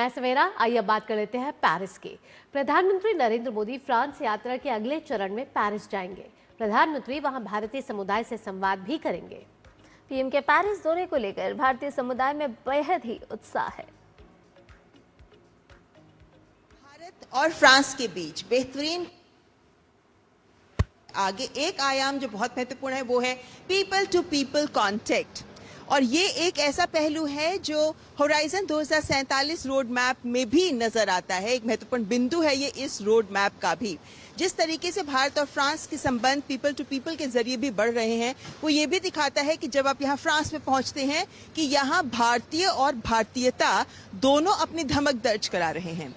मैं सवेरा। आइए बात कर लेते हैं पेरिस की। प्रधानमंत्री नरेंद्र मोदी फ्रांस यात्रा के अगले चरण में पेरिस जाएंगे। प्रधानमंत्री वहां भारतीय समुदाय से संवाद भी करेंगे। पीएम के पेरिस दौरे को लेकर भारतीय समुदाय में बेहद ही उत्साह है। भारत और फ्रांस के बीच बेहतरीन आगे एक आयाम जो बहुत महत्वपूर्ण है वो है पीपल टू पीपल कांटेक्ट, और ये एक ऐसा पहलू है जो होराइजन 2047 रोड मैप में भी नजर आता है। एक महत्वपूर्ण बिंदु है ये इस रोड मैप का भी। जिस तरीके से भारत और फ्रांस के संबंध पीपल टू पीपल के जरिए भी बढ़ रहे हैं, वो ये भी दिखाता है कि जब आप यहाँ फ्रांस में पहुंचते हैं कि यहाँ भारतीय और भारतीयता दोनों अपनी धमक दर्ज करा रहे हैं।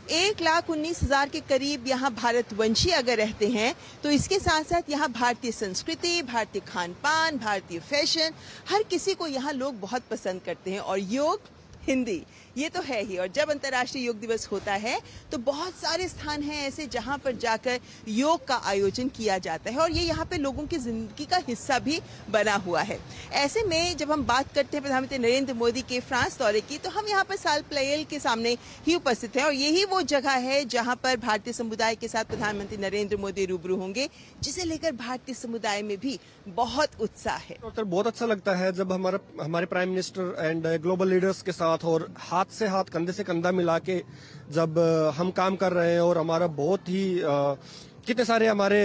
1,19,000 के करीब यहाँ भारतवंशी अगर रहते हैं तो इसके साथ साथ यहाँ भारतीय संस्कृति, भारतीय खान पान, भारतीय फैशन, हर किसी को यहाँ लोग बहुत पसंद करते हैं। और योग, हिंदी, ये तो है ही। और जब अंतर्राष्ट्रीय योग दिवस होता है तो बहुत सारे स्थान हैं ऐसे जहां पर जाकर योग का आयोजन किया जाता है और ये यहाँ पे लोगों की जिंदगी का हिस्सा भी बना हुआ है। ऐसे में जब हम बात करते हैं प्रधानमंत्री नरेंद्र मोदी के फ्रांस दौरे की, तो हम यहाँ पर साल प्लेयल के सामने ही उपस्थित हैं और यही वो जगह है जहाँ पर भारतीय समुदाय के साथ प्रधानमंत्री नरेंद्र मोदी रूबरू होंगे, जिसे लेकर भारतीय समुदाय में भी बहुत उत्साह है। बहुत अच्छा लगता है जब हमारे prime minister and global leaders के साथ और हाथ से हाथ, कंधे से कंधा मिला के जब हम काम कर रहे हैं और हमारा बहुत ही कितने सारे हमारे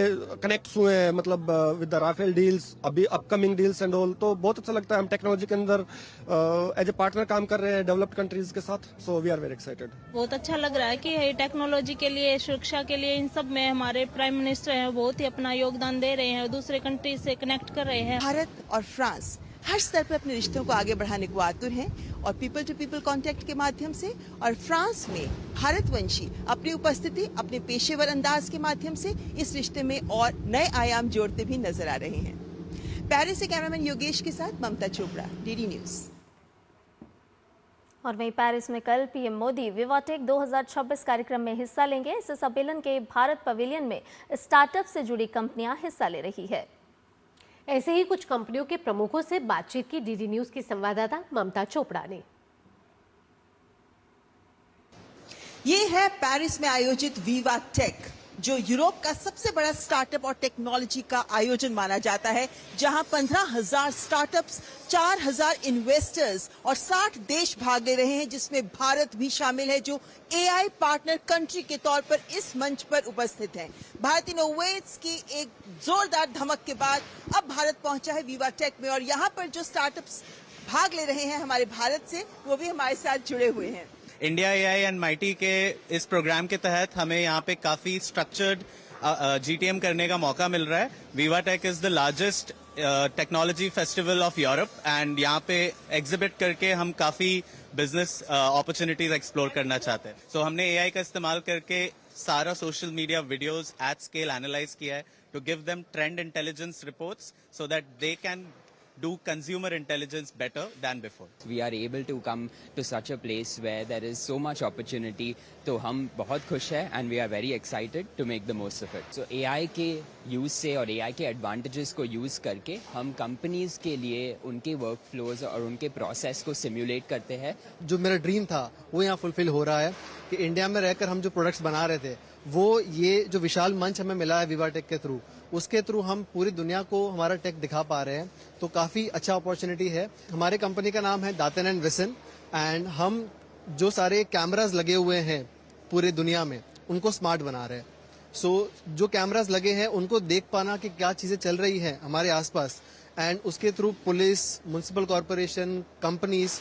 कनेक्ट्स हुए हैं, मतलब विद द राफेल डील्स, अभी अपकमिंग डील्स एंड ऑल, तो बहुत अच्छा लगता है। हम टेक्नोलॉजी के अंदर एज ए पार्टनर काम कर रहे हैं डेवलप्ड कंट्रीज के साथ, so we are very excited. बहुत अच्छा लग रहा है कि टेक्नोलॉजी के लिए, सुरक्षा के लिए, इन सब में हमारे प्राइम मिनिस्टर हैं बहुत ही अपना योगदान दे रहे हैं, दूसरे कंट्री से कनेक्ट कर रहे हैं। भारत और फ्रांस हर स्तर पर अपने रिश्तों को आगे बढ़ाने को आतुर हैं और पीपल टू पीपल कांटेक्ट के माध्यम से और फ्रांस में भारतवंशी अपनी उपस्थिति, अपने पेशेवर अंदाज के माध्यम से इस रिश्ते में और नए आयाम जोड़ते भी नजर आ रहे हैं। पेरिस से कैमरामैन योगेश के साथ ममता चोपड़ा, डीडी न्यूज। और वहीं पेरिस में कल पीएम मोदी विवाटेक 2026 कार्यक्रम में हिस्सा लेंगे। इस सम्मेलन के भारत पवेलियन में स्टार्टअप से जुड़ी कंपनियां हिस्सा ले रही है। ऐसे ही कुछ कंपनियों के प्रमुखों से बातचीत की डीडी न्यूज की संवाददाता ममता चोपड़ा ने। ये है पेरिस में आयोजित विवा टेक, जो यूरोप का सबसे बड़ा स्टार्टअप और टेक्नोलॉजी का आयोजन माना जाता है, जहां 15,000 स्टार्टअप्स, 4,000 इन्वेस्टर्स और 60 देश भाग ले रहे हैं, जिसमें भारत भी शामिल है, जो एआई पार्टनर कंट्री के तौर पर इस मंच पर उपस्थित है। भारत इनोवेट्स की एक जोरदार धमक के बाद अब भारत पहुंचा है विवा टेक में, और यहाँ पर जो स्टार्टअप्स भाग ले रहे हैं हमारे भारत से, वो भी हमारे साथ जुड़े हुए हैं। इंडिया एआई एंड माइटी के इस प्रोग्राम के तहत हमें यहाँ पे काफी स्ट्रक्चर्ड जीटीएम करने का मौका मिल रहा है। Viva Tech is the largest technology festival of Europe and यहाँ पे एग्जिबिट करके हम काफी बिजनेस अपॉर्चुनिटीज एक्सप्लोर करना चाहते हैं। सो हमने एआई का इस्तेमाल करके सारा social media videos at scale analyse किया है to give them trend intelligence reports so that they can do consumer intelligence better than before. We are able to come to such a place where there is so much opportunity. तो हम बहुत खुश हैं and we are very excited to make the most of it. So AI के use से और AI के advantages को use करके हम companies के लिए उनके workflows और उनके process को simulate करते हैं। जो मेरा ड्रीम था वो यहाँ फुलफिल हो रहा है कि इंडिया में रहकर हम जो प्रोडक्ट्स बना रहे थे, वो ये जो विशाल मंच हमें मिला है विवा टेक के थ्रू, उसके थ्रू हम पूरी दुनिया को हमारा टेक दिखा पा रहे हैं। तो काफ़ी अच्छा अपॉर्चुनिटी है। हमारे कंपनी का नाम है दातन एंड विसन, एंड हम जो सारे कैमराज लगे हुए हैं पूरी दुनिया में उनको स्मार्ट बना रहे हैं। सो जो कैमराज लगे हैं उनको देख पाना कि क्या चीज़ें चल रही हैं हमारे आसपास, एंड उसके through police, municipal corporation, companies,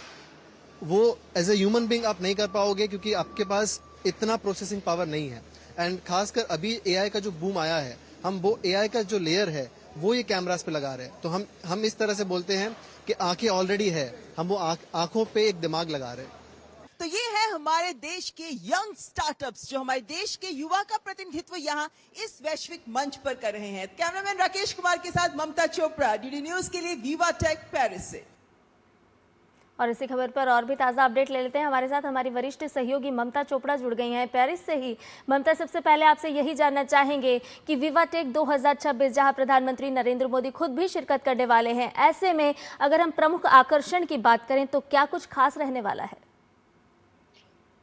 वो एज ए ह्यूमन बीइंग आप नहीं कर पाओगे क्योंकि आपके पास इतना प्रोसेसिंग पावर नहीं है। एंड खासकर अभी एआई का जो बूम आया है, हम वो एआई का जो लेयर है वो ये कैमरास पे लगा रहे हैं। तो हम इस तरह से बोलते हैं कि आंखें ऑलरेडी है, हम वो आंखों पे एक दिमाग लगा रहे हैं। तो ये है हमारे देश के यंग स्टार्टअप्स जो हमारे देश के युवा का प्रतिनिधित्व यहाँ इस वैश्विक मंच पर कर रहे हैं। कैमरामैन राकेश कुमार के साथ ममता चोपड़ा, डीडी न्यूज के लिए विवा टेक पेरिस से। और इसी खबर पर और भी ताज़ा अपडेट ले लेते हैं। हमारे साथ हमारी वरिष्ठ सहयोगी ममता चोपड़ा जुड़ गई हैं पेरिस से ही। ममता, सबसे पहले आपसे यही जानना चाहेंगे कि विवा टेक 2026, जहां प्रधानमंत्री नरेंद्र मोदी खुद भी शिरकत करने वाले हैं, ऐसे में अगर हम प्रमुख आकर्षण की बात करें तो क्या कुछ खास रहने वाला है?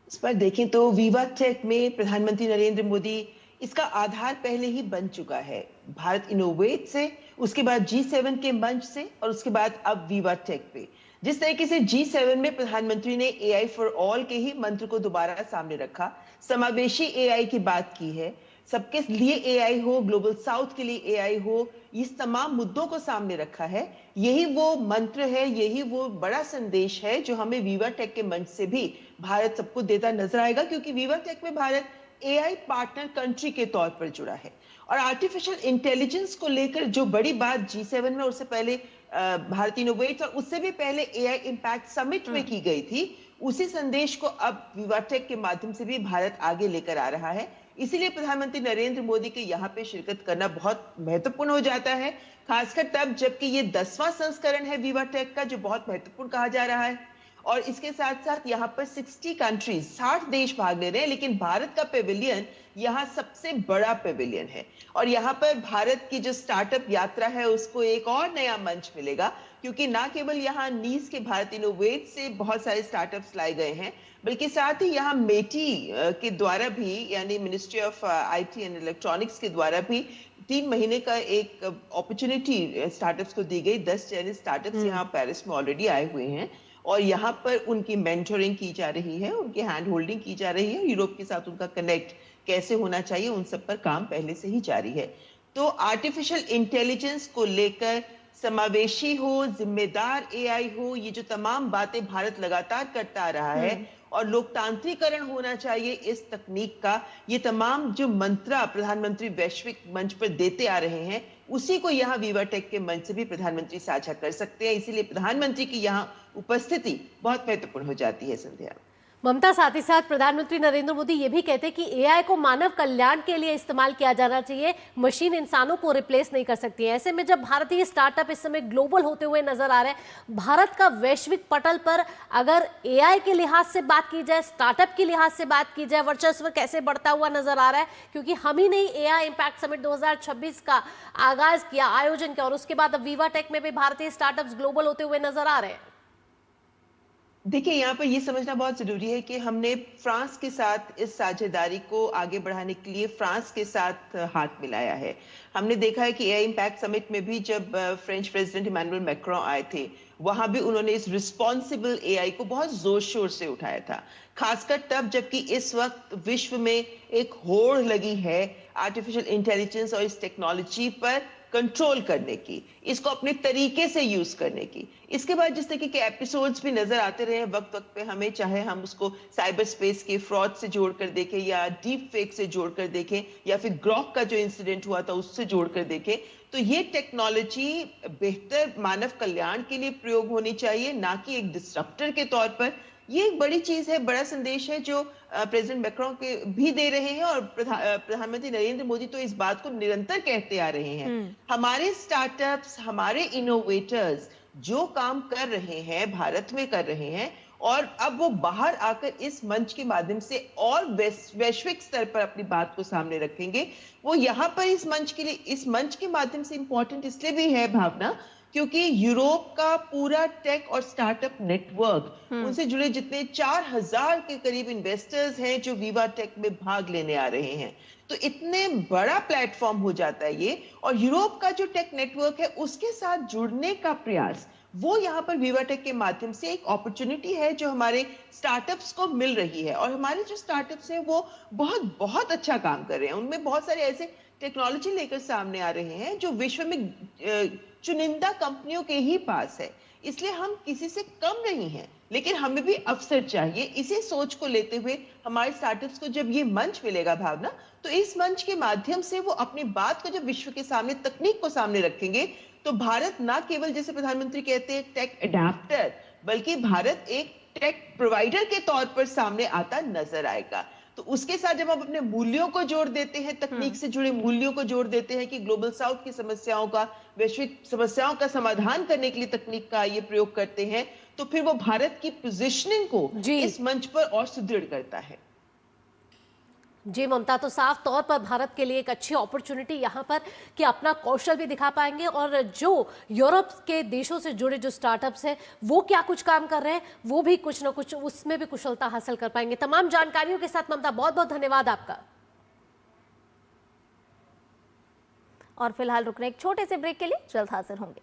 इस पर देखें तो विवा टेक में प्रधानमंत्री नरेंद्र मोदी इसका आधार पहले ही बन चुका है। भारत इनोवेट से, उसके बाद G7 के मंच से और उसके बाद अब विवा टेक पे। जिस तरीके से G7 में प्रधानमंत्री ने AI फॉर ऑल के ही मंत्र को दोबारा सामने रखा, समावेशी AI की बात की है, सबके लिए AI हो, ग्लोबल साउथ के लिए AI हो, इस तमाम मुद्दों को सामने रखा है। यही वो मंत्र है, यही वो बड़ा संदेश है जो हमें विवा टेक के मंच से भी भारत सबको देता नजर आएगा, क्योंकि विवा टेक में भारत AI पार्टनर कंट्री के तौर पर जुड़ा है। और आर्टिफिशियल इंटेलिजेंस को लेकर जो बड़ी बात G7 में, उससे पहले भारत इनोवेट और उससे भी पहले AI इम्पैक्ट समिट में की गई थी, उसी संदेश को अब विवा टेक के माध्यम से भी भारत आगे लेकर आ रहा है। इसीलिए प्रधानमंत्री नरेंद्र मोदी के यहाँ पे शिरकत करना बहुत महत्वपूर्ण हो जाता है, खासकर तब जबकि ये 10वां संस्करण है विवा टेक का, जो बहुत महत्वपूर्ण कहा जा रहा है। और इसके साथ साथ यहाँ पर 60 कंट्रीज, 60 देश भाग ले रहे हैं, लेकिन भारत का पेविलियन यहाँ सबसे बड़ा पेविलियन है। और यहाँ पर भारत की जो स्टार्टअप यात्रा है उसको एक और नया मंच मिलेगा, क्योंकि ना केवल यहाँ नीस के भारत इनोवेट से बहुत सारे स्टार्टअप्स लाए गए हैं, बल्कि साथ ही यहाँ मेटी के द्वारा भी, यानी ministry of IT and electronics के द्वारा भी 3 महीने का एक अपॉर्चुनिटी स्टार्टअप्स को दी गई। 10 चाइनीज स्टार्टअप्स यहाँ पेरिस में ऑलरेडी आए हुए हैं और यहाँ पर उनकी मेंटोरिंग की जा रही है, उनकी हैंड होल्डिंग की जा रही है, यूरोप के साथ उनका कनेक्ट कैसे होना चाहिए उन सब पर काम पहले से ही जारी है। तो आर्टिफिशियल इंटेलिजेंस को लेकर समावेशी हो, जिम्मेदार AI हो, ये जो तमाम बातें भारत लगातार करता आ रहा है, और लोकतांत्रिकरण होना चाहिए इस तकनीक का, ये तमाम जो मंत्रा प्रधानमंत्री वैश्विक मंच पर देते आ रहे हैं, उसी को यहाँ विवा टेक के मंच से भी प्रधानमंत्री साझा कर सकते हैं। इसीलिए प्रधानमंत्री की यहाँ उपस्थिति बहुत महत्वपूर्ण हो जाती है। संध्या, ममता, साथ ही साथ प्रधानमंत्री नरेंद्र मोदी ये भी कहते हैं कि AI को मानव कल्याण के लिए इस्तेमाल किया जाना चाहिए, मशीन इंसानों को रिप्लेस नहीं कर सकती है। ऐसे में जब भारतीय स्टार्टअप इस समय ग्लोबल होते हुए नजर आ रहे हैं, भारत का वैश्विक पटल पर अगर AI के लिहाज से बात की जाए, स्टार्टअप के लिहाज से बात की जाए, वर्चस्व कैसे बढ़ता हुआ नजर आ रहा है? क्योंकि हम ही नहीं AI इम्पैक्ट समिट 2026 का आगाज किया, आयोजन किया, और उसके बाद अब विवा टेक में भी भारतीय स्टार्टअप्स ग्लोबल होते हुए नजर आ रहे हैं। देखिए, यहाँ पर ये समझना बहुत जरूरी है कि हमने फ्रांस के साथ इस साझेदारी को आगे बढ़ाने के लिए फ्रांस के साथ हाथ मिलाया है। हमने देखा है कि AI इम्पैक्ट समिट में भी जब फ्रेंच प्रेसिडेंट इमैनुअल मैक्रोन आए थे, वहां भी उन्होंने इस रिस्पॉन्सिबल AI को बहुत जोर शोर से उठाया था, खासकर तब जबकि इस वक्त विश्व में एक होड़ लगी है आर्टिफिशियल इंटेलिजेंस और इस टेक्नोलॉजी पर कंट्रोल करने की, इसको अपने तरीके से यूज करने की। इसके बाद जिस तरीके के एपिसोड्स भी नजर आते रहे वक्त वक्त पे हमें, चाहे हम उसको साइबर स्पेस के फ्रॉड से जोड़कर देखें या डीप फेक से जोड़कर देखें या फिर ग्रॉक का जो इंसिडेंट हुआ था उससे जोड़कर देखें, तो ये टेक्नोलॉजी बेहतर मानव कल्याण के लिए प्रयोग होनी चाहिए, ना कि एक डिस्ट्रप्टर के तौर पर। ये एक बड़ी चीज है, बड़ा संदेश है जो प्रेसिडेंट मैक्रोन के भी दे रहे हैं, और प्रधानमंत्री नरेंद्र मोदी तो इस बात को निरंतर कहते आ रहे हैं। हमारे स्टार्टअप्स, हमारे इनोवेटर्स जो काम कर रहे हैं, भारत में कर रहे हैं, और अब वो बाहर आकर इस मंच के माध्यम से और वैश्विक स्तर पर अपनी बात को सामने रखेंगे। वो यहाँ पर इस मंच के लिए, इस मंच के माध्यम से इंपॉर्टेंट इसलिए भी है भावना, क्योंकि यूरोप का पूरा टेक और स्टार्टअप नेटवर्क, उनसे जुड़े जितने 4000 के करीब इन्वेस्टर्स हैं जो विवा टेक में भाग लेने आ रहे हैं, तो इतने बड़ा प्लेटफॉर्म हो जाता है ये। और यूरोप का जो टेक नेटवर्क है उसके साथ जुड़ने का प्रयास, वो यहाँ पर विवा टेक के माध्यम से एक अपॉर्चुनिटी है जो हमारे स्टार्टअप्स को मिल रही है। और हमारे जो स्टार्टअप्स हैं वो बहुत बहुत अच्छा काम कर रहे हैं, उनमें बहुत सारे ऐसे टेक्नोलॉजी लेकर सामने आ रहे हैं जो विश्व में चुनिंदा कंपनियों के ही पास है। इसलिए हम किसी से कम नहीं हैं, लेकिन हमें भी अवसर चाहिए। इसी सोच को लेते हुए हमारे स्टार्टअप्स को जब ये मंच मिलेगा भावना, तो इस मंच के माध्यम से वो अपनी बात को जब विश्व के सामने, तकनीक को सामने रखेंगे, तो भारत ना केवल जैसे प्रधानमंत्री कहते हैं टेक एडाप्टर, बल्कि भारत एक टेक प्रोवाइडर के तौर पर सामने आता नजर आएगा। तो उसके साथ जब हम अपने मूल्यों को जोड़ देते हैं, तकनीक से जुड़े मूल्यों को जोड़ देते हैं कि ग्लोबल साउथ की समस्याओं का, वैश्विक समस्याओं का समाधान करने के लिए तकनीक का ये प्रयोग करते हैं, तो फिर वो भारत की पोजीशनिंग को इस मंच पर और सुदृढ़ करता है। जी ममता, तो साफ तौर पर भारत के लिए एक अच्छी अपॉर्चुनिटी यहाँ पर कि अपना कौशल भी दिखा पाएंगे और जो यूरोप के देशों से जुड़े जो स्टार्टअप्स हैं वो क्या कुछ काम कर रहे हैं वो भी कुछ ना कुछ उसमें भी कुशलता हासिल कर पाएंगे। तमाम जानकारियों के साथ ममता बहुत बहुत धन्यवाद आपका। और फिलहाल रुकने एक छोटे से ब्रेक के लिए जल्द हाजिर होंगे।